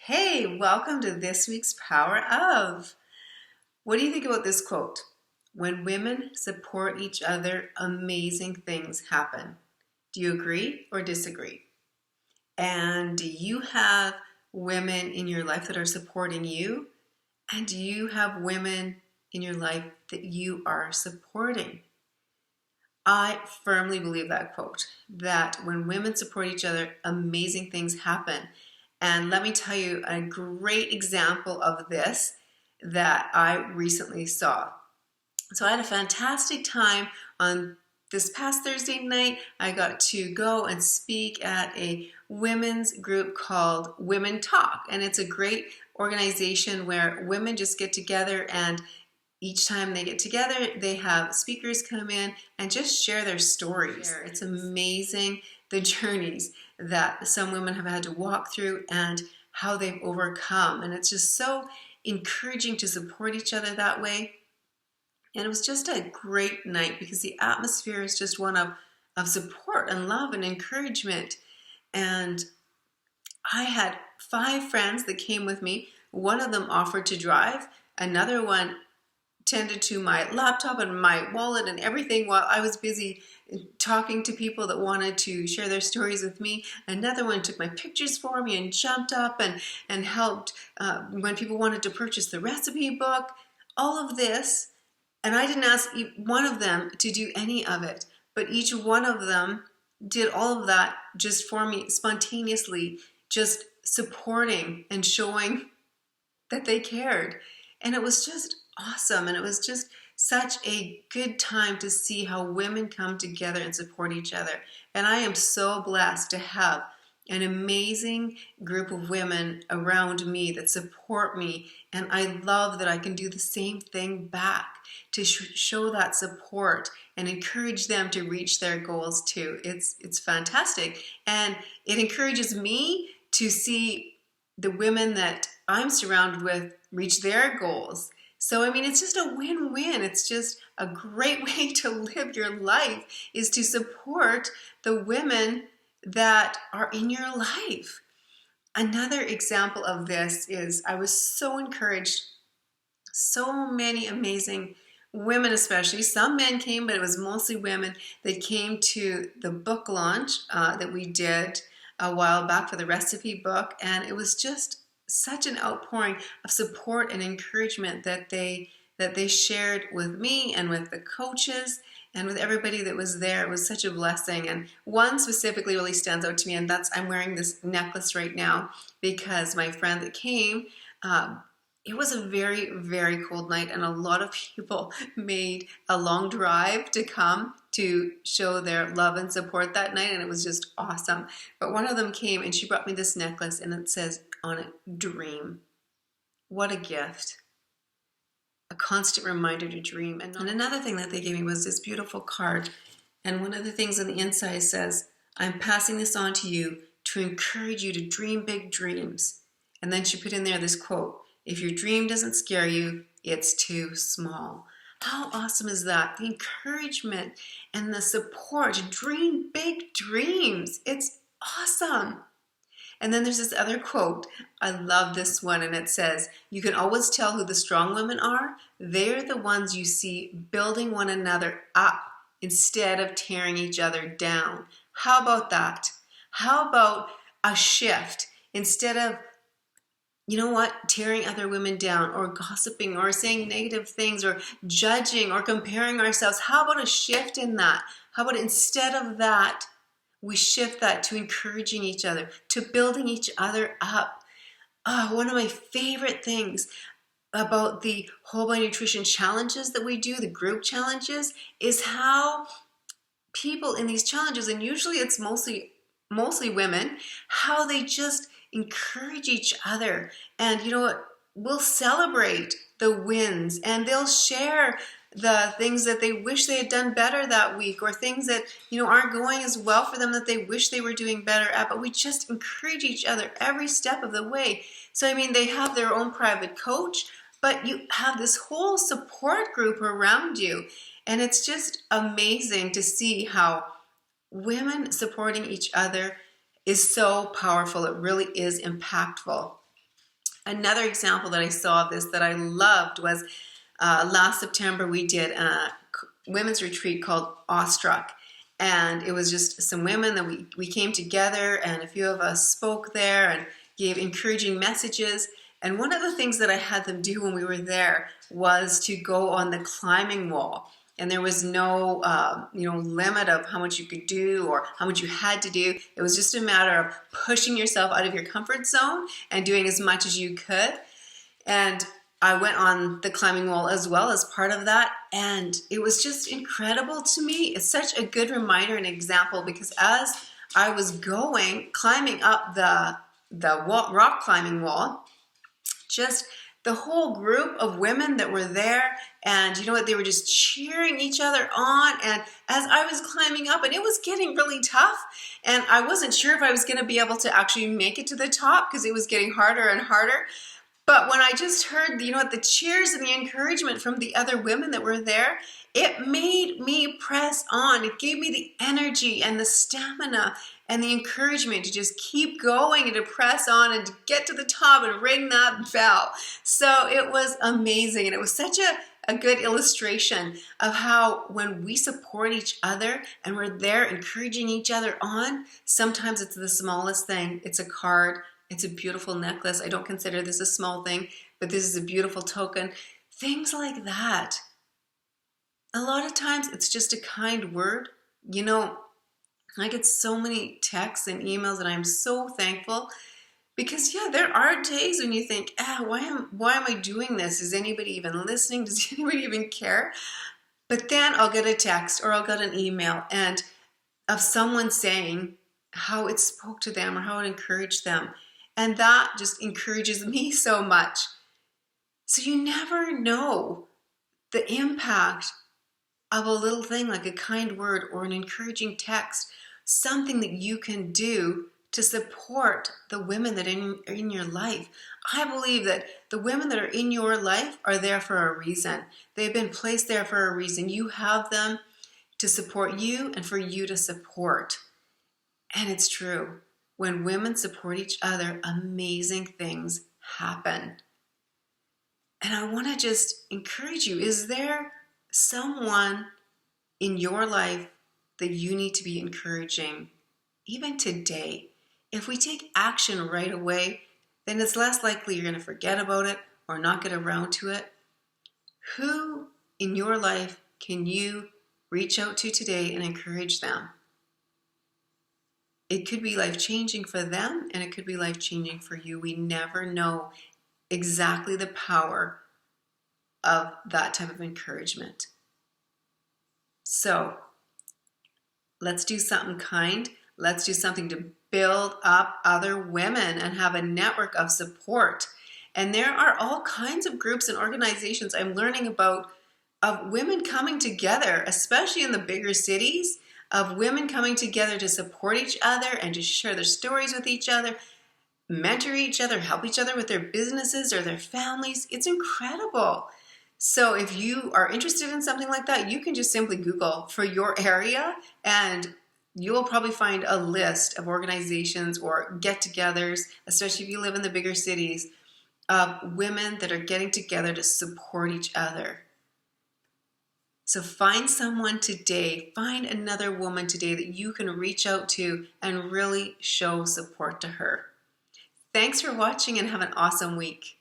Hey, welcome to this week's Power of. What do you think about this quote? When women support each other, amazing things happen. Do you agree or disagree? And do you have women in your life that are supporting you? And do you have women in your life that you are supporting? I firmly believe that quote, that when women support each other, amazing things happen. And let me tell you a great example of this that I recently saw. So I had a fantastic time on this past Thursday night. I got to go and speak at a women's group called Women Talk. And it's a great organization where women just get together, and each time they get together, they have speakers come in and just share their stories. It's amazing the journeys that some women have had to walk through and how they've overcome. And it's just so encouraging to support each other that way. And it was just a great night because the atmosphere is just one of support and love and encouragement. And I had 5 friends that came with me. One of them offered to drive. Another one tended to my laptop and my wallet and everything while I was busy talking to people that wanted to share their stories with me. Another one took my pictures for me and jumped up and helped when people wanted to purchase the recipe book. All of this, and I didn't ask one of them to do any of it, but each one of them did all of that just for me spontaneously, just supporting and showing that they cared. And it was just awesome. And it was just such a good time to see how women come together and support each other. And I am so blessed to have an amazing group of women around me that support me. And I love that I can do the same thing back to show that support and encourage them to reach their goals too. It's fantastic. And it encourages me to see the women that I'm surrounded with reach their goals. So, I mean, it's just a win-win. It's just a great way to live your life, is to support the women that are in your life. Another example of this is I was so encouraged. So many amazing women, especially. Some men came, but it was mostly women that came to the book launch that we did a while back for the recipe book. And it was just such an outpouring of support and encouragement that they shared with me and with the coaches and with everybody that was there. It was such a blessing. And one specifically really stands out to me, and that's I'm wearing this necklace right now because my friend that came, it was a very, very cold night, and a lot of people made a long drive to come to show their love and support that night, and it was just awesome. But one of them came, and she brought me this necklace, and it says on it, "Dream." What a gift. A constant reminder to dream. And another thing that they gave me was this beautiful card, and one of the things on the inside says, "I'm passing this on to you to encourage you to dream big dreams." And then she put in there this quote, "If your dream doesn't scare you, it's too small." How awesome is that? The encouragement and the support to dream big dreams. It's awesome. And then there's this other quote. I love this one, and it says, "You can always tell who the strong women are. They're the ones you see building one another up instead of tearing each other down." How about that? How about a shift? Instead of, you know what, tearing other women down or gossiping or saying negative things or judging or comparing ourselves, how about a shift in that? How about instead of that, we shift that to encouraging each other, to building each other up? One of my favorite things about the Whole Body Nutrition challenges that we do, the group challenges, is how people in these challenges, and usually it's mostly women, how they just encourage each other. And you know what? We'll celebrate the wins, and they'll share the things that they wish they had done better that week, or things that, you know, aren't going as well for them that they wish they were doing better at. But we just encourage each other every step of the way. So, I mean, they have their own private coach, but you have this whole support group around you. And it's just amazing to see how women supporting each other is so powerful. It really is impactful. Another example that I saw of this that I loved was last September we did a women's retreat called Awestruck. And it was just some women that we came together, and a few of us spoke there and gave encouraging messages. And one of the things that I had them do when we were there was to go on the climbing wall. And there was no limit of how much you could do or how much you had to do. It was just a matter of pushing yourself out of your comfort zone and doing as much as you could. And I went on the climbing wall as well as part of that, and it was just incredible to me. It's such a good reminder and example, because as I was climbing up the rock climbing wall, just the whole group of women that were there, and you know what, they were just cheering each other on. And as I was climbing up, and it was getting really tough, and I wasn't sure if I was going to be able to actually make it to the top because it was getting harder and harder. But when I just heard, the cheers and the encouragement from the other women that were there, it made me press on. It gave me the energy and the stamina and the encouragement to just keep going and to press on and to get to the top and ring that bell. So it was amazing. And it was such a good illustration of how when we support each other and we're there encouraging each other on, sometimes it's the smallest thing. It's a card. It's a beautiful necklace. I don't consider this a small thing, but this is a beautiful token. Things like that. A lot of times it's just a kind word. I get so many texts and emails, and I'm so thankful because, there are days when you think, why am I doing this? Is anybody even listening? Does anybody even care? But then I'll get a text or I'll get an email and of someone saying how it spoke to them or how it encouraged them. And that just encourages me so much. So you never know the impact of a little thing like a kind word or an encouraging text, something that you can do to support the women that are in your life. I believe that the women that are in your life are there for a reason. They've been placed there for a reason. You have them to support you and for you to support. And it's true. When women support each other, amazing things happen. And I want to just encourage you. Is there someone in your life that you need to be encouraging, even today? If we take action right away, then it's less likely you're going to forget about it or not get around to it. Who in your life can you reach out to today and encourage them? It could be life-changing for them, and it could be life-changing for you. We never know exactly the power of that type of encouragement. So let's do something kind. Let's do something to build up other women and have a network of support. And there are all kinds of groups and organizations I'm learning about of women coming together, especially in the bigger cities, of women coming together to support each other and to share their stories with each other, mentor each other, help each other with their businesses or their families. It's incredible. So if you are interested in something like that, you can just simply Google for your area, and you will probably find a list of organizations or get-togethers, especially if you live in the bigger cities, of women that are getting together to support each other. So find someone today, find another woman today that you can reach out to and really show support to her. Thanks for watching and have an awesome week.